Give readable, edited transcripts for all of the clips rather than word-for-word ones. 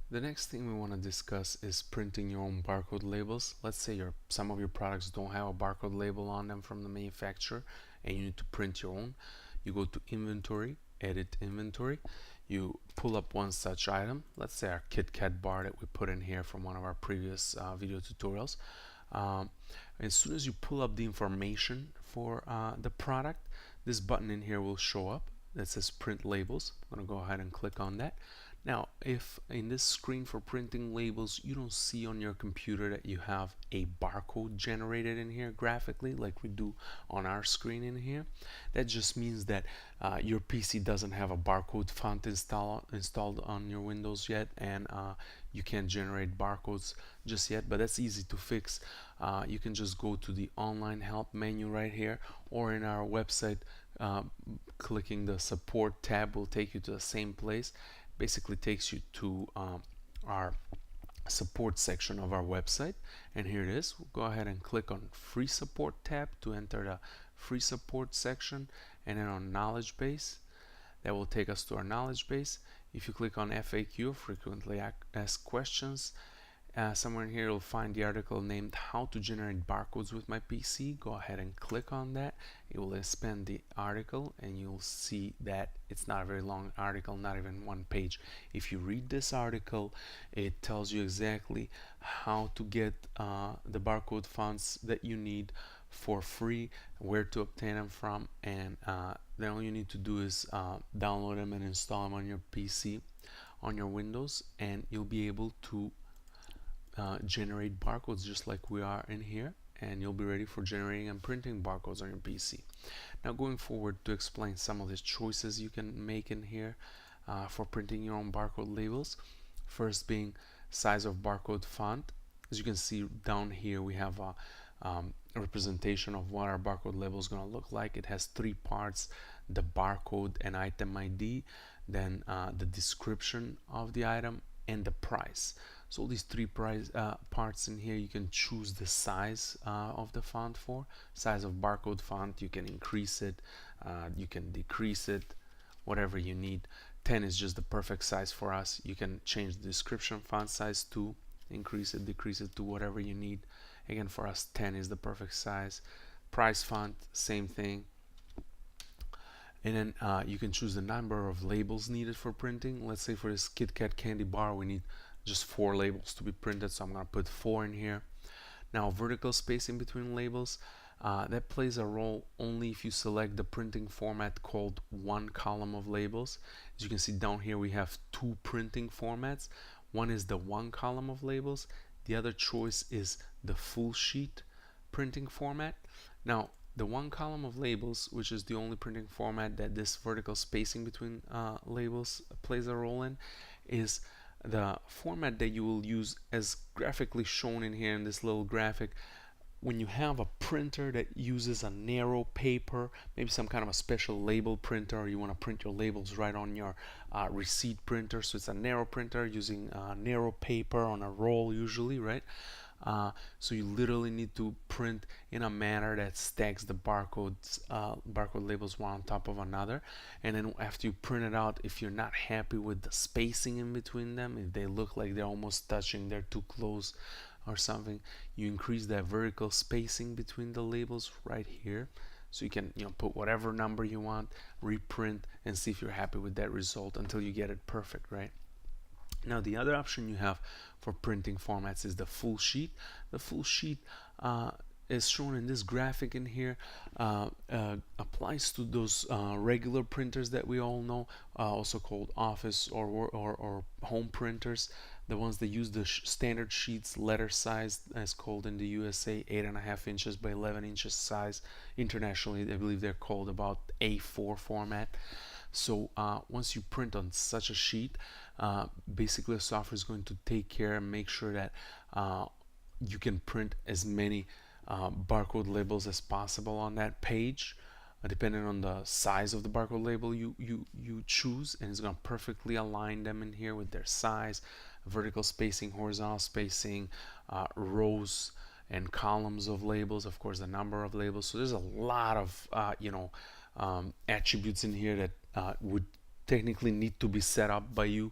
The next thing we want to discuss is printing your own barcode labels. Let's say some of your products don't have a barcode label on them from the manufacturer and you need to print your own. You go to Inventory, Edit Inventory. You pull up one such item. Let's say our KitKat bar that we put in here from one of our previous video tutorials. As soon as you pull up the information for the product, this button in here will show up that says Print Labels. I'm going to go ahead and click on that. Now, if in this screen for printing labels you don't see on your computer that you have a barcode generated in here graphically like we do on our screen in here, that just means that your PC doesn't have a barcode font installed on your Windows yet, and you can't generate barcodes just yet, but that's easy to fix. You can just go to the online help menu right here, or in our website, clicking the support tab will take you to the same place. Basically takes you to our support section of our website, and here it is. We'll go ahead and click on free support tab to enter the free support section, and then on knowledge base, that will take us to our knowledge base. If you click on FAQ, frequently asked questions, somewhere in here you'll find the article named How to Generate Barcodes with My PC. Go ahead and click on that. It will expand the article and you'll see that it's not a very long article, not even one page. If you read this article, it tells you exactly how to get the barcode fonts that you need for free, where to obtain them from, and then all you need to do is download them and install them on your PC, on your Windows, and you'll be able to generate barcodes just like we are in here, and you'll be ready for generating and printing barcodes on your PC. Now, going forward to explain some of the choices you can make in here for printing your own barcode labels. First being size of barcode font. As you can see down here, we have a representation of what our barcode label is going to look like. It has three parts: the barcode and item ID, then the description of the item, and the price. So these three parts in here, you can choose the size of the font for. Size of barcode font, you can increase it, you can decrease it, whatever you need. 10 is just the perfect size for us. You can change the description font size to increase it, decrease it to whatever you need. Again, for us, 10 is the perfect size. Price font, same thing. And then you can choose the number of labels needed for printing. Let's say for this KitKat candy bar, we need just 4 labels to be printed, so I'm going to put 4 in here. Now, vertical spacing between labels, that plays a role only if you select the printing format called one column of labels. As you can see down here, we have 2 printing formats. One is the one column of labels. The other choice is the full sheet printing format. Now, the one column of labels, which is the only printing format that this vertical spacing between labels plays a role in, is the format that you will use as graphically shown in here in this little graphic. When you have a printer that uses a narrow paper, maybe some kind of a special label printer, or you want to print your labels right on your receipt printer, so it's a narrow printer using narrow paper on a roll usually, right? So you literally need to print in a manner that stacks the barcodes, barcode labels one on top of another. And then after you print it out, if you're not happy with the spacing in between them, if they look like they're almost touching, they're too close or something, you increase that vertical spacing between the labels right here. So you can put whatever number you want, reprint, and see if you're happy with that result until you get it perfect, right? Now, the other option you have for printing formats is the full sheet. The full sheet is shown in this graphic in here, applies to those regular printers that we all know, also called office or home printers, the ones that use the standard sheets letter size, as called in the USA 8.5 inches by 11 inches size. Internationally, I believe they're called about A4 format. So once you print on such a sheet, basically the software is going to take care and make sure that you can print as many barcode labels as possible on that page, depending on the size of the barcode label you choose, and it's going to perfectly align them in here with their size, vertical spacing, horizontal spacing, rows and columns of labels, of course the number of labels. So there's a lot of attributes in here that would technically need to be set up by you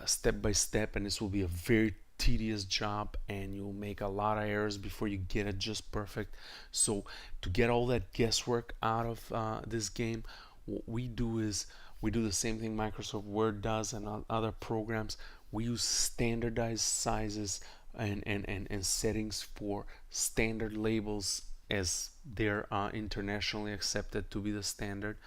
step by step, and this will be a very tedious job, and you'll make a lot of errors before you get it just perfect. So to get all that guesswork out of this game, what we do is we do the same thing Microsoft Word does and other programs. We use standardized sizes and settings for standard labels, as they're internationally accepted to be the standard.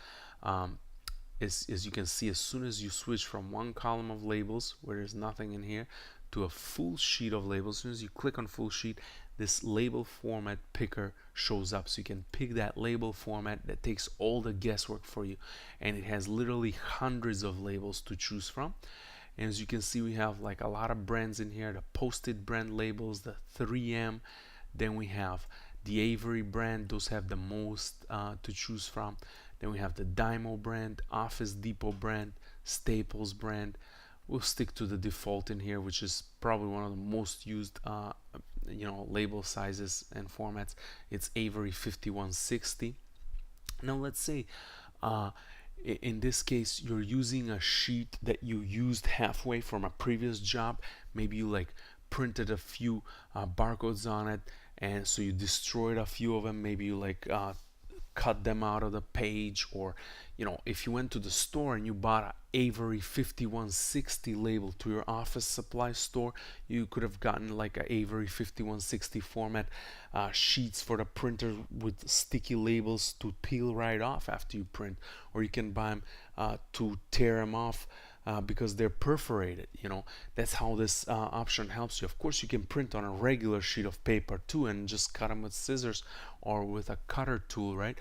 As you can see, as soon as you switch from one column of labels where there's nothing in here to a full sheet of labels, as soon as you click on full sheet, this label format picker shows up, so you can pick that label format that takes all the guesswork for you, and it has literally hundreds of labels to choose from. And as you can see, we have like a lot of brands in here: the Post-it brand labels, the 3M, then we have the Avery brand, those have the most to choose from. Then we have the Dymo brand, Office Depot brand, Staples brand. We'll stick to the default in here, which is probably one of the most used label sizes and formats. It's Avery 5160. Now let's say in this case you're using a sheet that you used halfway from a previous job. Maybe you like printed a few barcodes on it, and so you destroyed a few of them. Maybe you like cut them out of the page, or if you went to the store and you bought a Avery 5160 label to your office supply store, you could have gotten like a Avery 5160 format sheets for the printer with sticky labels to peel right off after you print, or you can buy them to tear them off because they're perforated. That's how this option helps you. Of course, you can print on a regular sheet of paper too and just cut them with scissors or with a cutter tool, right?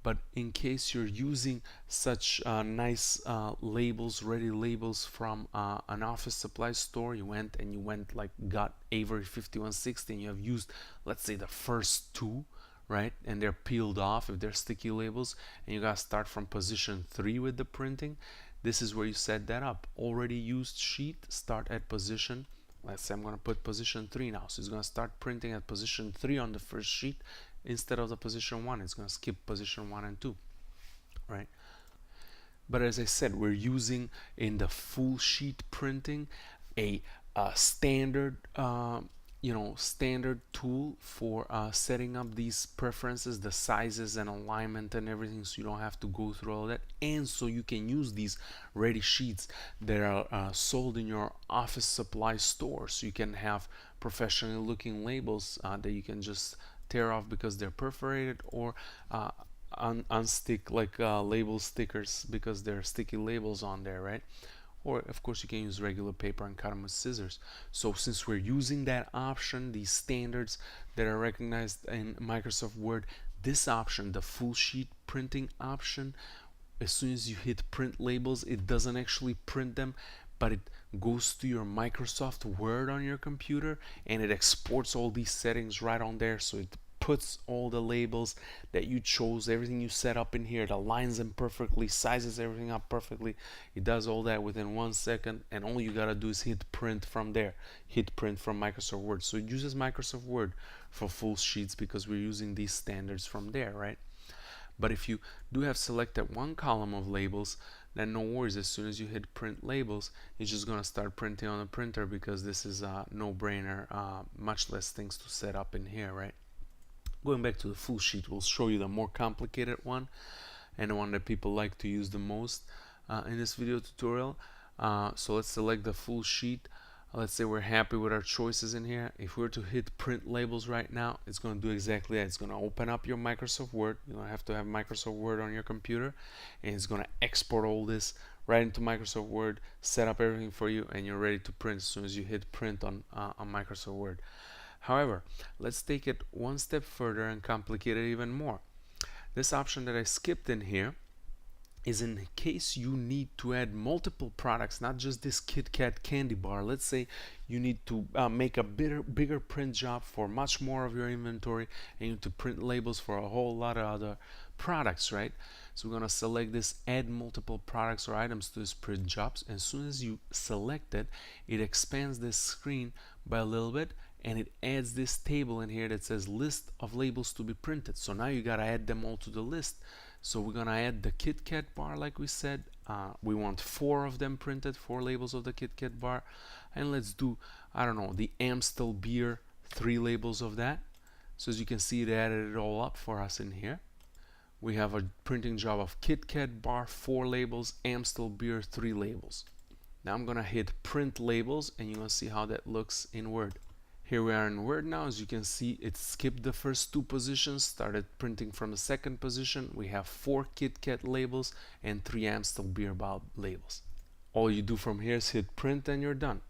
But in case you're using such nice labels, ready labels from an office supply store, you went like got Avery 5160 and you have used, let's say, the first two, right? And they're peeled off if they're sticky labels, and you gotta start from position 3 with the printing. This is where you set that up. Already used sheet, start at position. Let's say I'm gonna put position 3 now. So it's gonna start printing at position 3 on the first sheet instead of the position 1. It's gonna skip position 1 and 2, right? But as I said, we're using in the full sheet printing a standard standard tool for setting up these preferences, the sizes and alignment and everything, so you don't have to go through all that, and so you can use these ready sheets that are sold in your office supply store. So you can have professionally looking labels that you can just tear off because they're perforated, or unstick like label stickers because they're sticky labels on there, right? Or of course you can use regular paper and cut them with scissors. So since we're using that option, these standards that are recognized in Microsoft Word, this option, the full sheet printing option, as soon as you hit print labels, it doesn't actually print them, but it goes to your Microsoft Word on your computer and it exports all these settings right on there. So it puts all the labels that you chose, everything you set up in here, it aligns them perfectly, sizes everything up perfectly. It does all that within 1 second, and all you gotta do is hit print from there, hit print from Microsoft Word. So it uses Microsoft Word for full sheets because we're using these standards from there, right? But if you do have selected one column of labels, then no worries. As soon as you hit print labels, it's just gonna start printing on the printer because this is a no-brainer, much less things to set up in here, right? Going back to the full sheet, we'll show you the more complicated one and the one that people like to use the most in this video tutorial. So let's select the full sheet. Let's say we're happy with our choices in here. If we were to hit print labels right now, it's going to do exactly that. It's going to open up your Microsoft Word. You don't have to have Microsoft Word on your computer, and it's going to export all this right into Microsoft Word, set up everything for you, and you're ready to print as soon as you hit print on Microsoft Word. However, let's take it one step further and complicate it even more. This option that I skipped in here is in case you need to add multiple products, not just this Kit Kat candy bar. Let's say you need to make a bigger print job for much more of your inventory, and you need to print labels for a whole lot of other products, right? So we're going to select this add multiple products or items to this print jobs. As soon as you select it, it expands this screen by a little bit, and it adds this table in here that says list of labels to be printed. So now you got to add them all to the list. So we're going to add the Kit Kat bar like we said, we want 4 of them printed, 4 labels of the Kit Kat bar. And let's do, I don't know, the Amstel beer, 3 labels of that. So as you can see, it added it all up for us in here. We have a printing job of Kit Kat bar, 4 labels, Amstel beer, 3 labels. Now I'm gonna hit print labels and you're gonna see how that looks in Word. Here we are in Word now. As you can see, it skipped the first 2 positions, started printing from the second position. We have 4 Kit Kat labels and 3 Amstel beer labels. All you do from here is hit print and you're done.